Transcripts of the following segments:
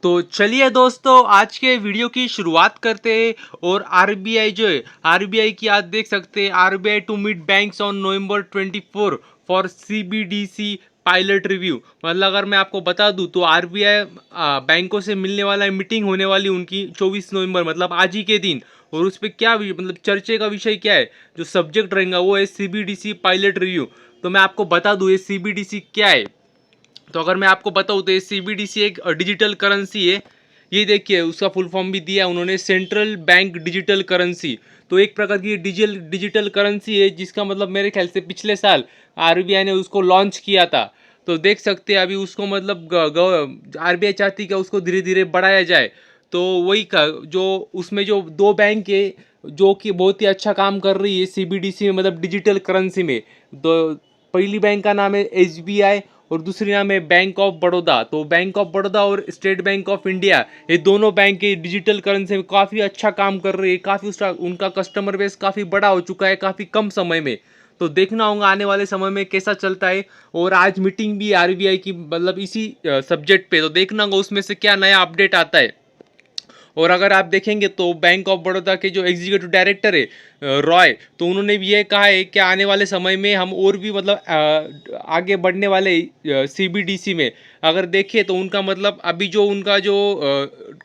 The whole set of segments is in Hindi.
तो चलिए दोस्तों, आज के वीडियो की शुरुआत करते हैं। और आरबीआई जो है, आरबीआई की आज देख सकते हैं, RBI to meet banks on November 24 for CBDC pilot review. मतलब अगर मैं आपको बता दूं तो आरबीआई बैंकों से मिलने वाला मीटिंग होने वाली उनकी 24 नवंबर, मतलब आज ही के दिन। और उस पर क्या मतलब चर्चे का विषय क्या है, जो सब्जेक्ट रहेगा वो है सीबीडीसी पायलट रिव्यू। तो मैं आपको बता दूं ये सीबीडीसी क्या है। तो अगर मैं आपको बताऊँ तो ये सीबीडीसी एक डिजिटल करेंसी है। ये देखिए उसका फुल फॉर्म भी दिया है उन्होंने, सेंट्रल बैंक डिजिटल करेंसी। तो एक प्रकार की डिजिटल डिजिटल करेंसी है, जिसका मतलब मेरे ख्याल से पिछले साल आरबीआई ने उसको लॉन्च किया था। तो देख सकते हैं अभी उसको मतलब आरबीआई चाहती है कि उसको धीरे धीरे बढ़ाया जाए। तो वही का जो उसमें जो दो बैंक है जो कि बहुत ही अच्छा काम कर रही है सीबीडीसी में, मतलब डिजिटल करेंसी में। तो पहली बैंक का नाम है एसबीआई और दूसरी नाम है बैंक ऑफ बड़ौदा। तो बैंक ऑफ बड़ौदा और स्टेट बैंक ऑफ इंडिया, ये दोनों बैंक के डिजिटल करेंसी में काफ़ी अच्छा काम कर रही है। काफ़ी उसका उनका कस्टमर बेस काफ़ी बड़ा हो चुका है काफ़ी कम समय में। तो देखना होगा आने वाले समय में कैसा चलता है। और आज मीटिंग भी आरबीआई की, मतलब इसी सब्जेक्ट पे। तो देखना होगा उसमें से क्या नया अपडेट आता है। और अगर आप देखेंगे तो बैंक ऑफ बड़ौदा के जो एग्जीक्यूटिव डायरेक्टर है रॉय, तो उन्होंने भी ये कहा है कि आने वाले समय में हम और भी मतलब आगे बढ़ने वाले सीबीडीसी में। अगर देखें तो उनका मतलब अभी जो उनका जो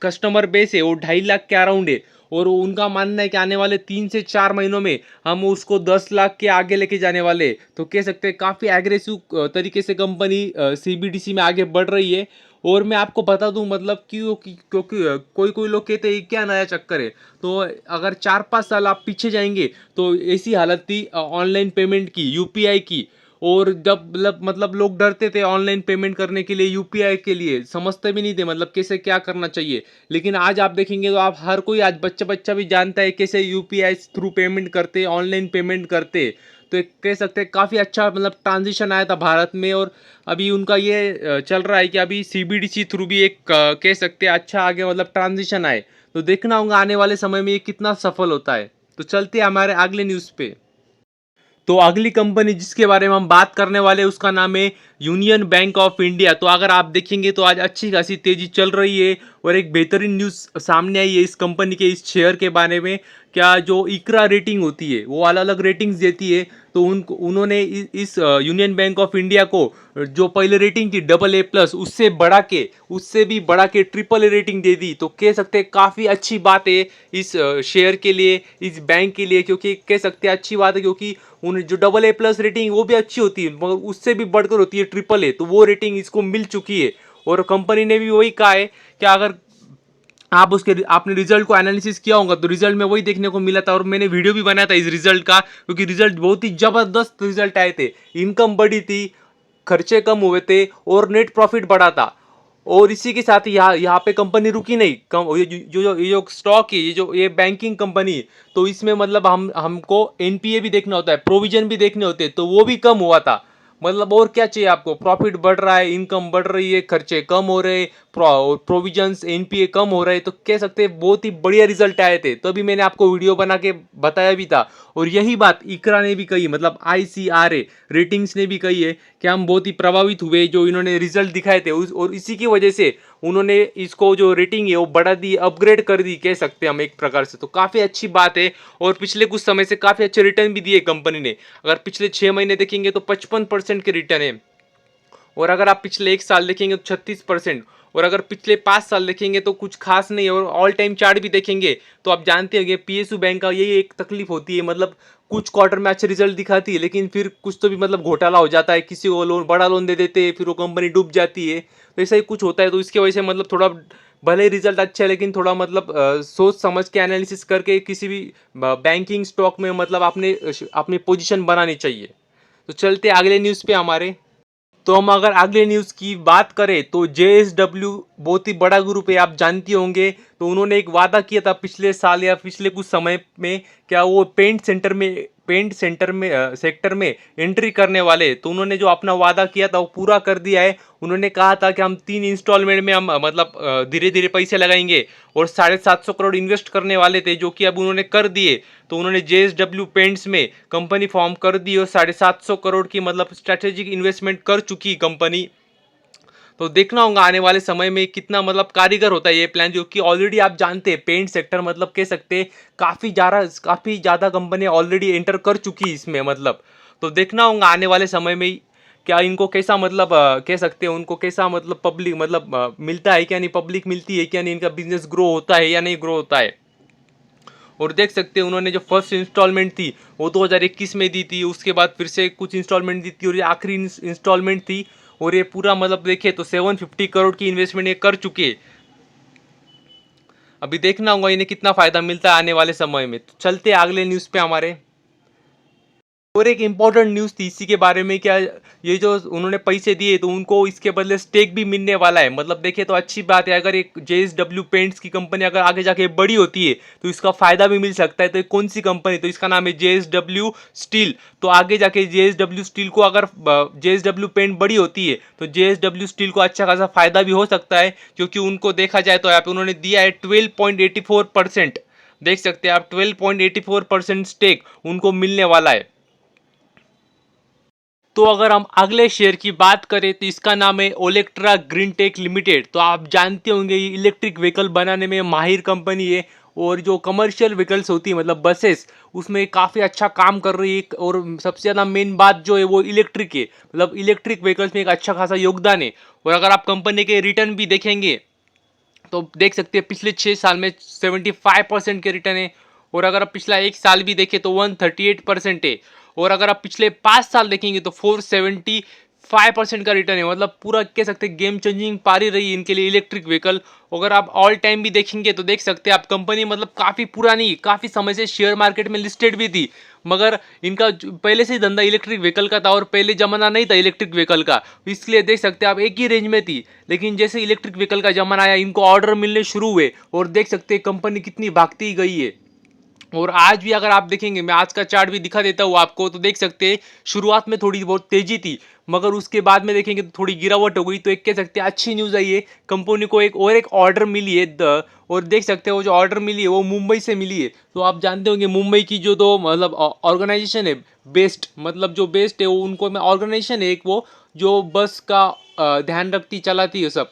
कस्टमर बेस है वो 2.5 लाख के अराउंड है। और उनका मानना है कि आने वाले 3 से 4 महीनों में हम उसको 10 लाख के आगे लेके जाने वाले हैं। तो कह सकते हैं काफ़ी एग्रेसिव तरीके से कंपनी सीबीडीसी में आगे बढ़ रही है। और मैं आपको बता दूं मतलब क्योंकि कोई कोई लोग कहते हैं क्या नया चक्कर है। तो अगर 4-5 साल आप पीछे जाएंगे तो ऐसी हालत थी ऑनलाइन पेमेंट की, यूपीआई की। और जब मतलब लोग डरते थे ऑनलाइन पेमेंट करने के लिए, यूपीआई के लिए समझते भी नहीं थे मतलब कैसे क्या करना चाहिए। लेकिन आज आप देखेंगे तो आप हर कोई, आज बच्चा बच्चा भी जानता है कैसे यूपीआई थ्रू पेमेंट करते, ऑनलाइन पेमेंट करते। तो एक कह सकते हैं काफ़ी अच्छा मतलब ट्रांजिशन आया था भारत में। और अभी उनका ये चल रहा है कि अभी सीबीडीसी थ्रू भी एक कह सकते हैं अच्छा आगे मतलब ट्रांजिशन आए। तो देखना होगा आने वाले समय में ये कितना सफल होता है। तो चलते हैं हमारे अगले न्यूज़ पे। तो अगली कंपनी जिसके बारे में हम बात करने वाले हैं उसका नाम है यूनियन बैंक ऑफ इंडिया। तो अगर आप देखेंगे तो आज अच्छी खासी तेजी चल रही है। और एक बेहतरीन न्यूज़ सामने आई है इस कंपनी के, इस शेयर के बारे में। क्या जो इकरा रेटिंग होती है वो अलग अलग रेटिंग्स देती है। तो उन्होंने इस यूनियन बैंक ऑफ इंडिया को जो पहले रेटिंग थी AA+ उससे भी बढ़ा के ट्रिपल रेटिंग दे दी। तो कह सकते हैं काफ़ी अच्छी बात है इस शेयर के लिए, इस बैंक के लिए। क्योंकि कह सकते हैं अच्छी बात है क्योंकि उन जो AA+ रेटिंग वो भी अच्छी होती है मगर उससे भी बढ़कर होती है AAA। तो वो रेटिंग इसको मिल चुकी है। और कंपनी ने भी वही कहा है कि अगर आप उसके आपने रिजल्ट को एनालिसिस किया होगा तो रिजल्ट में वही देखने को मिला था। और मैंने वीडियो भी बनाया था इस रिजल्ट का, क्योंकि रिजल्ट बहुत ही जबरदस्त रिजल्ट आए थे। इनकम बढ़ी थी, खर्चे कम हुए थे और नेट प्रॉफिट बढ़ा था। और इसी के साथ यहाँ यहाँ पे कंपनी रुकी नहीं। कम ये जो स्टॉक है, ये बैंकिंग कंपनी है, तो इसमें मतलब हमको एनपीए भी देखना होता है, प्रोविजन भी देखने होते हैं, तो वो भी कम हुआ था। मतलब और क्या चाहिए आपको, प्रॉफिट बढ़ रहा है, इनकम बढ़ रही है, खर्चे कम हो रहे, प्रोविजंस एनपीए कम हो रहे। तो कह सकते हैं बहुत ही बढ़िया रिजल्ट आए थे। तो अभी मैंने आपको वीडियो बना के बताया भी था। और यही बात इकरा ने भी कही, मतलब आईसीआरए रेटिंग्स ने भी कही है कि हम बहुत ही प्रभावित हुए जो इन्होंने रिजल्ट दिखाए थे और इसी की वजह से उन्होंने इसको जो रेटिंग है वो बढ़ा दी, अपग्रेड कर दी, कह सकते हैं हम एक प्रकार से। तो काफ़ी अच्छी बात है। और पिछले कुछ समय से काफ़ी अच्छे रिटर्न भी दिए कंपनी ने। अगर पिछले 6 महीने देखेंगे तो 55% के रिटर्न है। और अगर आप पिछले 1 साल देखेंगे तो 36%। और अगर पिछले 5 साल देखेंगे तो कुछ खास नहीं है। और ऑल टाइम चार्ट भी देखेंगे तो आप जानते होंगे पीएसयू बैंक का यही एक तकलीफ होती है, मतलब कुछ क्वार्टर में अच्छे रिजल्ट दिखाती है लेकिन फिर कुछ तो भी मतलब घोटाला हो जाता है, किसी को लोन बड़ा लोन दे देते हैं, फिर वो कंपनी डूब जाती है। तो ऐसा ही कुछ होता है। तो इसकी वजह से मतलब थोड़ा भले ही रिजल्ट अच्छा है लेकिन थोड़ा मतलब सोच समझ के एनालिसिस करके किसी भी बैंकिंग स्टॉक में मतलब अपने अपनी पोजीशन बनानी चाहिए। तो चलते अगले न्यूज़ पे हमारे। तो हम अगर अगले न्यूज़ की बात करें तो जेएसडब्ल्यू बहुत ही बड़ा ग्रुप है, आप जानते होंगे। तो उन्होंने एक वादा किया था पिछले साल या पिछले कुछ समय में, क्या वो सेक्टर में एंट्री करने वाले। तो उन्होंने जो अपना वादा किया था वो पूरा कर दिया है। उन्होंने कहा था कि हम 3 इंस्टॉलमेंट में हम मतलब धीरे धीरे पैसे लगाएंगे और 750 करोड़ इन्वेस्ट करने वाले थे, जो कि अब उन्होंने कर दिए। तो उन्होंने जेएसडब्ल्यू पेंट्स में कंपनी फॉर्म कर दी और 750 करोड़ की मतलब स्ट्रेटेजिक इन्वेस्टमेंट कर चुकी कंपनी। तो देखना होगा आने वाले समय में कितना मतलब कारीगर होता है ये प्लान, जो कि ऑलरेडी आप जानते हैं पेंट सेक्टर मतलब कह सकते हैं काफ़ी ज़्यादा कंपनियां ऑलरेडी एंटर कर चुकी है इसमें मतलब। तो देखना होगा आने वाले समय में क्या इनको कैसा मतलब कह सकते हैं उनको कैसा मतलब पब्लिक मतलब मिलता है क्या नहीं, पब्लिक मिलती है क्या नहीं, इनका बिजनेस ग्रो होता है या नहीं ग्रो होता है। और देख सकते हैं उन्होंने जो फर्स्ट इंस्टॉलमेंट थी वो 2021 में दी थी, उसके बाद फिर से कुछ इंस्टॉलमेंट दी थी और ये आखिरी इंस्टॉलमेंट थी। और ये पूरा मतलब देखे तो 750 करोड़ की इन्वेस्टमेंट ये कर चुके। अभी देखना होगा इन्हें कितना फायदा मिलता है आने वाले समय में। तो चलते अगले न्यूज़ पे हमारे। और एक इम्पॉर्टेंट न्यूज़ थी इसी के बारे में, क्या ये जो उन्होंने पैसे दिए तो उनको इसके बदले स्टेक भी मिलने वाला है। मतलब देखे तो अच्छी बात है, अगर एक JSW पेंट्स की कंपनी अगर आगे जाके बड़ी होती है तो इसका फायदा भी मिल सकता है। तो कौन सी कंपनी, तो इसका नाम है JSW स्टील। तो आगे जाके JSW स्टील को अगर JSW पेंट बड़ी होती है तो JSW स्टील को अच्छा खासा फायदा भी हो सकता है, क्योंकि उनको देखा जाए तो यहाँ पे उन्होंने दिया है 12.84%। देख सकते हैं आप 12.84% स्टेक उनको मिलने वाला है। तो अगर हम अगले शेयर की बात करें तो इसका नाम है ओलेक्ट्रा ग्रीन टेक लिमिटेड। तो आप जानते होंगे ये इलेक्ट्रिक व्हीकल बनाने में माहिर कंपनी है, और जो कमर्शियल व्हीकल्स होती है मतलब बसेस उसमें काफ़ी अच्छा काम कर रही है। और सबसे ज़्यादा मेन बात जो है वो इलेक्ट्रिक है, मतलब इलेक्ट्रिक व्हीकल्स में एक अच्छा खासा योगदान है। और अगर आप कंपनी के रिटर्न भी देखेंगे तो देख सकते हैं पिछले 6 साल में 75% के रिटर्न है। और अगर आप पिछला एक साल भी देखें तो 138% है। और अगर आप पिछले 5 साल देखेंगे तो 475% का रिटर्न है। मतलब पूरा कह सकते हैं गेम चेंजिंग पारी रही है इनके लिए इलेक्ट्रिक व्हीकल। अगर आप ऑल टाइम भी देखेंगे तो देख सकते हैं आप कंपनी मतलब काफ़ी पुरानी काफ़ी समय से शेयर मार्केट में लिस्टेड भी थी, मगर इनका पहले से ही धंधा इलेक्ट्रिक व्हीकल का था और पहले जमाना नहीं था इलेक्ट्रिक व्हीकल का, इसलिए देख सकते हैं आप एक ही रेंज में थी। लेकिन जैसे इलेक्ट्रिक व्हीकल का जमाना आया इनको ऑर्डर मिलने शुरू हुए और देख सकते हैं कंपनी कितनी भागती गई है। और आज भी अगर आप देखेंगे, मैं आज का चार्ट भी दिखा देता हूँ आपको, तो देख सकते हैं शुरुआत में थोड़ी बहुत तेजी थी, मगर उसके बाद में देखेंगे तो थोड़ी गिरावट हो गई। तो एक कह सकते हैं अच्छी न्यूज़ आई है, कंपनी को एक ऑर्डर मिली है और देख सकते हो वो जो ऑर्डर मिली है वो मुंबई से मिली है। तो आप जानते होंगे मुंबई की जो दो मतलब ऑर्गेनाइजेशन है बेस्ट, मतलब जो बेस्ट है वो उनको में ऑर्गेनाइजेशन है एक, वो जो बस का ध्यान रखती चलाती है सब।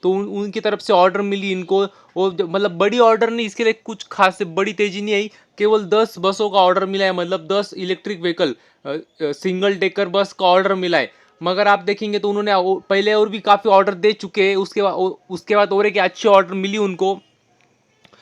तो उनकी तरफ से ऑर्डर मिली इनको। और मतलब बड़ी ऑर्डर नहीं, इसके लिए कुछ खास से बड़ी तेजी नहीं आई, केवल 10 बसों का ऑर्डर मिला है, मतलब 10 इलेक्ट्रिक व्हीकल सिंगल टेकर बस का ऑर्डर मिला है। मगर आप देखेंगे तो उन्होंने पहले और भी काफ़ी ऑर्डर दे चुके हैं, उसके बाद और एक अच्छी ऑर्डर मिली उनको।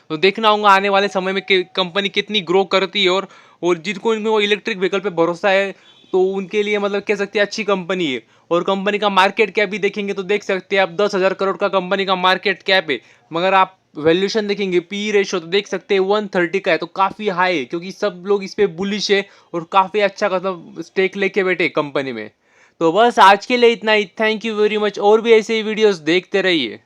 तो देखना होगा आने वाले समय में कंपनी कितनी ग्रो करती है। और जिनको इनको इलेक्ट्रिक व्हीकल पे भरोसा है तो उनके लिए मतलब कह सकते हैं अच्छी कंपनी है। और कंपनी का मार्केट कैप भी देखेंगे तो देख सकते हैं आप 10,000 करोड़ का कंपनी का मार्केट कैप है, मगर आप वैल्यूएशन देखेंगे पी रेशो तो देख सकते हैं 130 का है, तो काफ़ी हाई है, क्योंकि सब लोग इस पर बुलिश है और काफ़ी अच्छा मतलब स्टेक लेके बैठे कंपनी में। तो बस आज के लिए इतना ही। Thank you very much. और भी ऐसे ही वीडियोस देखते रहिए।